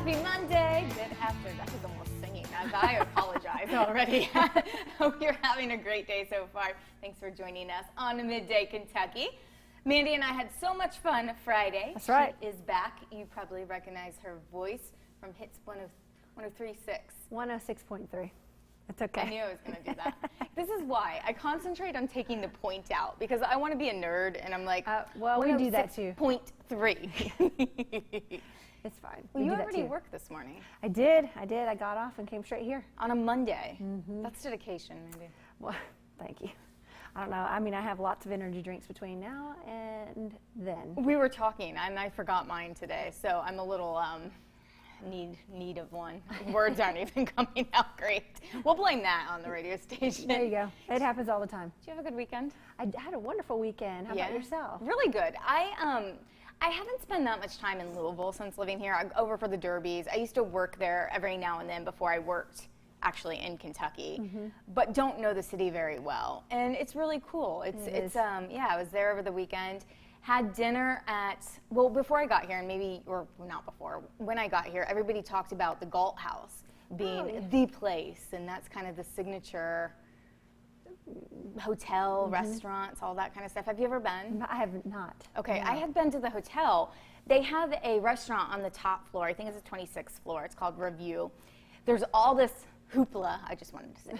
Happy Monday. Good after. That was almost singing. I apologize already. Hope you're having a great day so far. Thanks for joining us on Midday Kentucky. Mandy and I had so much fun Friday. That's right. She is back. You probably recognize her voice from hits 103.6. 106.3. It's okay. I knew I was going to do that. This is why I concentrate on taking the point out, because I want to be a nerd, and I'm like, well, we do that too. 0.3. It's fine. Well, you already worked this morning. I did. I got off and came straight here. On a Monday. Mm-hmm. That's dedication, Mandy. Well, thank you. I don't know. I mean, I have lots of energy drinks between now and then. We were talking, and I forgot mine today, so I'm a little need of one. Words aren't even coming out great. We'll blame that on the radio station. There you go. It happens all the time. Did you have a good weekend? I had a wonderful weekend. How about yourself? Really good. I haven't spent that much time in Louisville since living here. I go over for the Derbies. I used to work there every now and then before I worked actually in Kentucky, but don't know the city very well. And it's really cool. I was there over the weekend. Had dinner at, well, before I got here, and maybe, or not before, when I got here, everybody talked about the Galt House being the place, and that's kind of the signature hotel, restaurants, all that kind of stuff. Have you ever been? I have not. Okay, No. I have been to the hotel. They have a restaurant on the top floor. I think it's the 26th floor. It's called Review. There's all this hoopla, I just wanted to say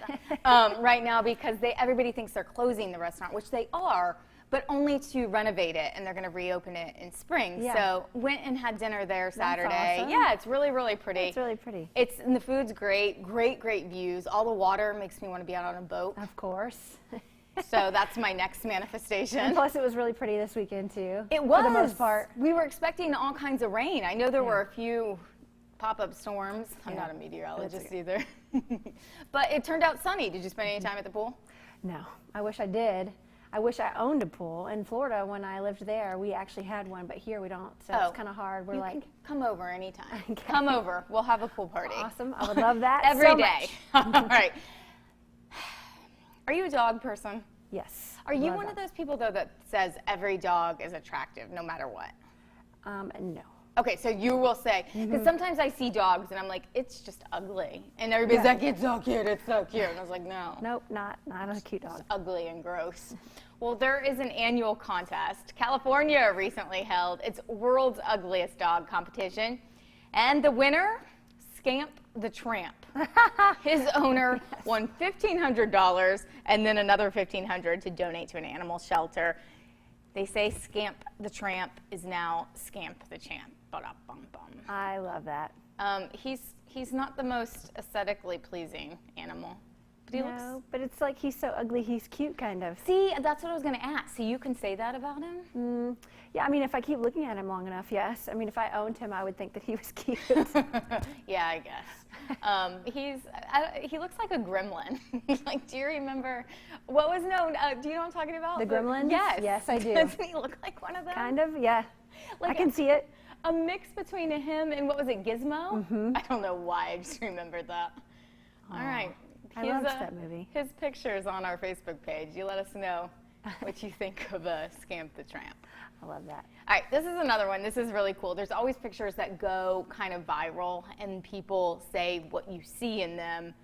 that, right now, because everybody thinks they're closing the restaurant, which they are, but only to renovate it, and they're going to reopen it in spring. Yeah. So went and had dinner there Saturday. That's awesome. Yeah, it's really, really pretty. It's really pretty. And the food's great, great views. All the water makes me want to be out on a boat. Of course. So that's my next manifestation. And plus, it was really pretty this weekend, too. It was. For the most part. We were expecting all kinds of rain. I know there were a few pop-up storms. I'm not a meteorologist either. But it turned out sunny. Did you spend any time at the pool? No. I wish I did. I wish I owned a pool. In Florida, when I lived there, we actually had one, but here we don't, so it's kind of hard. We're like, come over anytime. Okay. Come over. We'll have a pool party. Awesome. I would love that every so day. much. All right. Are you a dog person? Yes. Are you one of those people, though, that says every dog is attractive no matter what? No. Okay, so you will say, because sometimes I see dogs and I'm like, it's just ugly. And everybody's like, it's so cute, it's so cute. And I was like, no. Nope, not a cute dog. It's ugly and gross. Well, there is an annual contest. California recently held its World's Ugliest Dog competition. And the winner, Scamp the Tramp. His owner won $1,500 and then another $1,500 to donate to an animal shelter. They say Scamp the Tramp is now Scamp the Champ. Ba-da-bum-bum. I love that. He's not the most aesthetically pleasing animal. But he looks. But it's like he's so ugly, he's cute, kind of. See, that's what I was going to ask. So you can say that about him? Yeah, I mean, if I keep looking at him long enough, yes. I mean, if I owned him, I would think that he was cute. Yeah, I guess. He looks like a gremlin. Like, do you remember what was known? Do you know what I'm talking about? The gremlins? Yes. Yes, I do. Doesn't he look like one of them? Kind of, yeah. Like I can see it. A mix between him and, what was it, Gizmo? I don't know why, I just remembered that. All right. I loved that movie. His picture's on our Facebook page. You let us know what you think of Scamp the Tramp. I love that. All right, this is another one. This is really cool. There's always pictures that go kind of viral, and people say what you see in them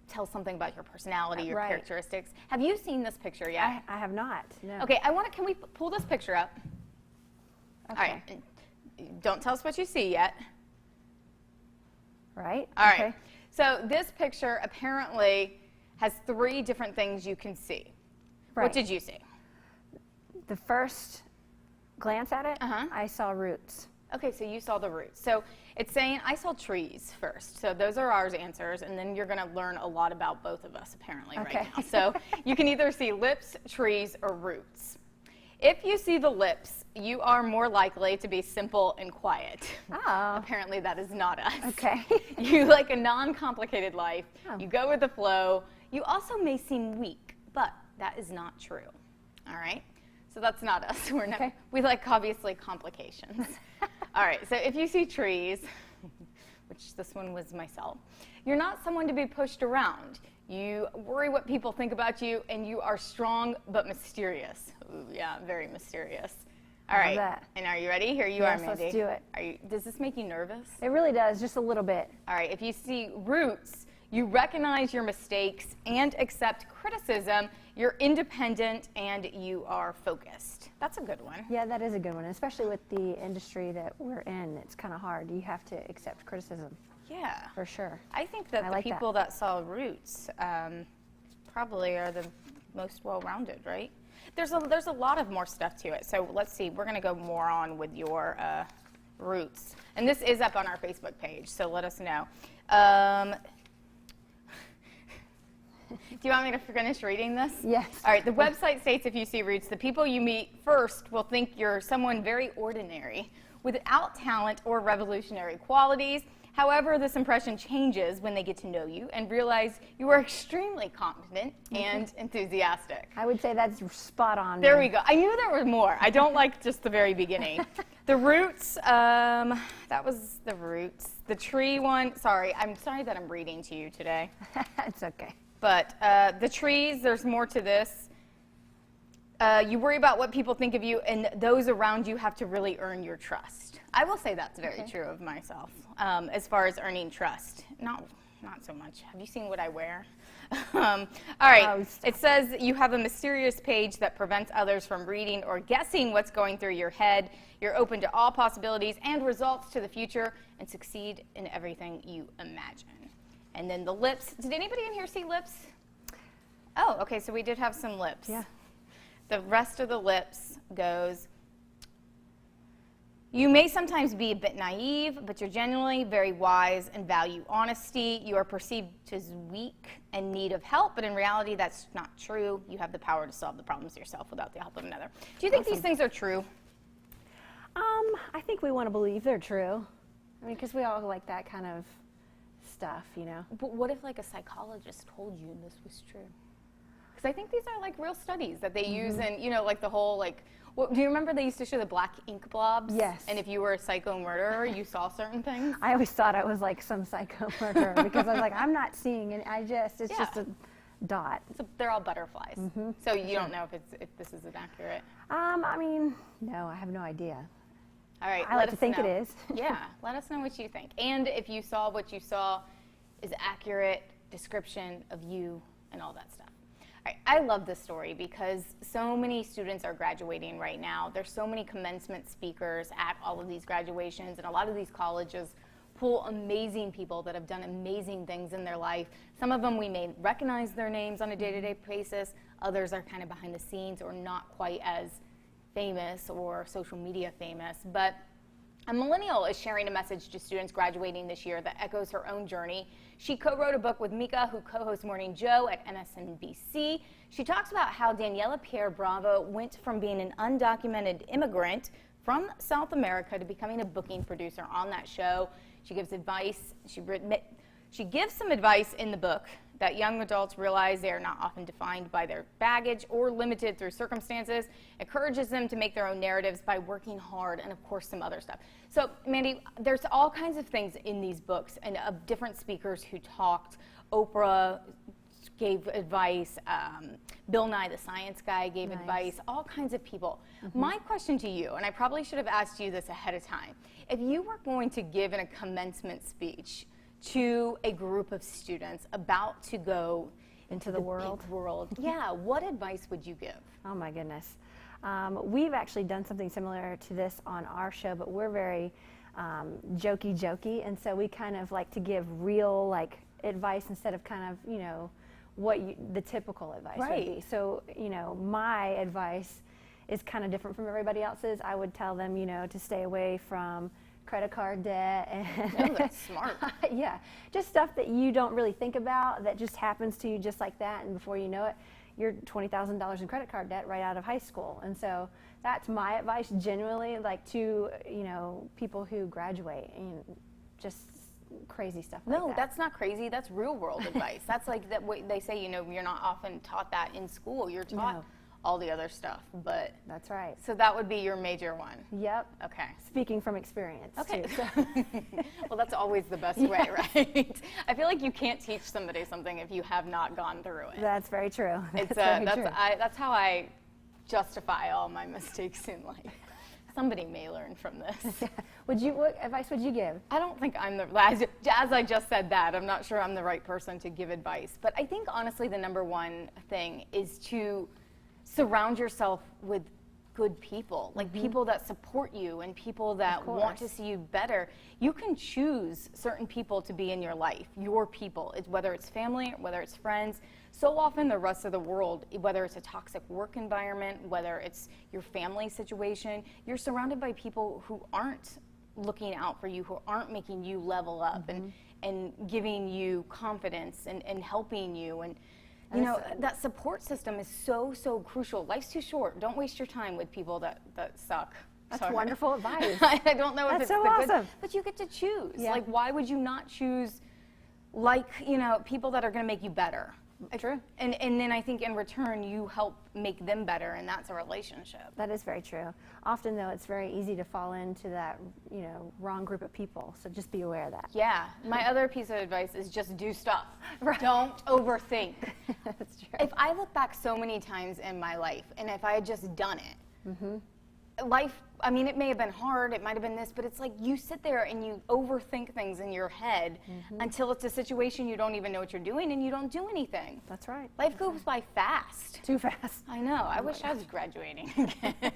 tells something about your personality, your characteristics. Have you seen this picture yet? I have not, no. Okay, can we pull this picture up? Okay. All right, don't tell us what you see yet. Right? All right. So this picture apparently has 3 different things you can see. Right. What did you see? The first glance at it, I saw roots. Okay, so you saw the roots. So it's saying I saw trees first. So those are our answers, and then you're going to learn a lot about both of us apparently right now. So you can either see lips, trees, or roots. If you see the lips, you are more likely to be simple and quiet. Oh. Apparently that is not us. Okay. You like a non-complicated life. Oh. You go with the flow. You also may seem weak, but that is not true. All right? So that's not us. We like, obviously, complications. All right, so if you see trees, which this one was myself, you're not someone to be pushed around. You worry what people think about you, and you are strong but mysterious. Ooh, yeah, very mysterious. All right. That. And are you ready? Here you Yes, are, Mandy. let's do it. Does this make you nervous? It really does, just a little bit. All right. If you see roots, you recognize your mistakes and accept criticism. You're independent and you are focused. That's a good one. Yeah, that is a good one, especially with the industry that we're in. It's kind of hard. You have to accept criticism. Yeah. For sure. I think that the people that saw roots probably are the most well-rounded, right? There's a lot of more stuff to it. So let's see. We're going to go more on with your roots. And this is up on our Facebook page, so let us know. Do you want me to finish reading this? Yes. All right. The website states if you see roots, the people you meet first will think you're someone very ordinary without talent or revolutionary qualities. However, this impression changes when they get to know you and realize you are extremely competent and enthusiastic. I would say that's spot on. There we go. I knew there was more. I don't like just the very beginning. The roots, that was the roots. The tree one, sorry. I'm sorry that I'm reading to you today. It's okay. But the trees, there's more to this. You worry about what people think of you, and those around you have to really earn your trust. I will say that's very true of myself, as far as earning trust. Not so much. Have you seen what I wear? All right. It says you have a mysterious page that prevents others from reading or guessing what's going through your head. You're open to all possibilities and results to the future and succeed in everything you imagine. And then the lips. Did anybody in here see lips? Oh, okay. So we did have some lips. Yeah. The rest of the lips goes, you may sometimes be a bit naive, but you're genuinely very wise and value honesty. You are perceived as weak and need of help, but in reality, that's not true. You have the power to solve the problems yourself without the help of another. Do you think these things are true? I think we want to believe they're true. I mean, because we all like that kind of stuff, you know. But what if, like, a psychologist told you this was true? Because I think these are, like, real studies that they use in, you know, like, the whole, like, do you remember they used to show the black ink blobs? Yes. And if you were a psycho murderer, you saw certain things? I always thought I was like some psycho murderer because I was like, I'm not seeing it. It's just a dot. So they're all butterflies. So you don't know if this is inaccurate? I mean, no, I have no idea. All right. I like to think it is. Yeah. Let us know what you think. And if you saw what you saw is accurate description of you and all that stuff. I love this story because so many students are graduating right now. There's so many commencement speakers at all of these graduations, and a lot of these colleges pull amazing people that have done amazing things in their life. Some of them we may recognize their names on a day-to-day basis. Others are kind of behind the scenes or not quite as famous or social media famous. But a millennial is sharing a message to students graduating this year that echoes her own journey. She co-wrote a book with Mika, who co-hosts Morning Joe at MSNBC. She talks about how Daniela Pierre Bravo went from being an undocumented immigrant from South America to becoming a booking producer on that show. She gives advice. She gives some advice in the book that young adults realize they are not often defined by their baggage or limited through circumstances, encourages them to make their own narratives by working hard, and of course some other stuff. So Mandy, there's all kinds of things in these books and of different speakers who talked. Oprah gave advice, Bill Nye the Science Guy gave advice, all kinds of people. My question to you, and I probably should have asked you this ahead of time, if you were going to give in a commencement speech to a group of students about to go into the world. Big world. Yeah, what advice would you give? Oh my goodness. We've actually done something similar to this on our show, but we're very jokey, and so we kind of like to give real like advice instead of kind of, you know, what the typical advice would be. So, you know, my advice is kind of different from everybody else's. I would tell them, you know, to stay away from credit card debt and oh, that's smart. yeah, just stuff that you don't really think about that just happens to you just like that, and before you know it, you're $20,000 in credit card debt right out of high school. And so that's my advice genuinely, like to, you know, people who graduate and just crazy stuff like that. No, that's not crazy. That's real world advice. That's like that. What they say, you know, you're not often taught that in school. You're taught all the other stuff, but that's right. So that would be your major one. Yep. Okay. Speaking from experience. Okay. Too, so. Well, that's always the best way, right? I feel like you can't teach somebody something if you have not gone through it. That's very true. That's how I justify all my mistakes in life. somebody may learn from this. What advice would you give? I don't think I'm as I just said that, I'm not sure I'm the right person to give advice. But I think honestly the number one thing is to surround yourself with good people, like people that support you and people that want to see you better. You can choose certain people to be in your life, your people, whether it's family, whether it's friends. So often the rest of the world, whether it's a toxic work environment, whether it's your family situation, you're surrounded by people who aren't looking out for you, who aren't making you level up and giving you confidence and helping you. And you know, that support system is so crucial. Life's too short. Don't waste your time with people that suck. That's wonderful advice. I don't know if it's so the awesome. good, but you get to choose. Yeah. Like, why would you not choose, like, you know, people that are going to make you better? True. And then I think in return you help make them better, and that's a relationship. That is very true. Often though, it's very easy to fall into that, you know, wrong group of people. So just be aware of that. Yeah. My other piece of advice is just do stuff. Right. Don't overthink. That's true. If I look back so many times in my life, and if I had just done it, life, I mean, it may have been hard, it might have been this, but it's like you sit there and you overthink things in your head until it's a situation you don't even know what you're doing and you don't do anything. That's right. Life goes by fast. Too fast. I know. I wish I was graduating again.